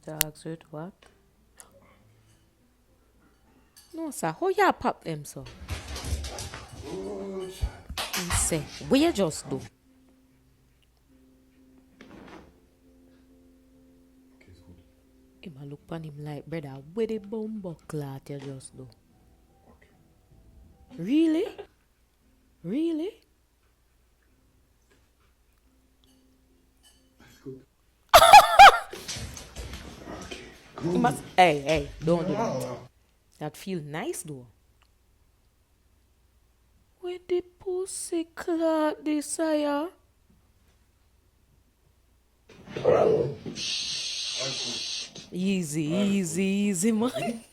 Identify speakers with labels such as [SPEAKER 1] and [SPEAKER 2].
[SPEAKER 1] Dogs with what? No, sir. How you pop them, sir? He say, what you just do?
[SPEAKER 2] Okay, it's good.
[SPEAKER 1] Him a look on him like, brother, what the bumbo clot you just do?
[SPEAKER 2] Okay.
[SPEAKER 1] Really? Really?
[SPEAKER 2] That's good. Okay,
[SPEAKER 1] You
[SPEAKER 2] good.
[SPEAKER 1] must, hey, don't do that. That feel nice though. Where the pussy clot desire? Easy, man.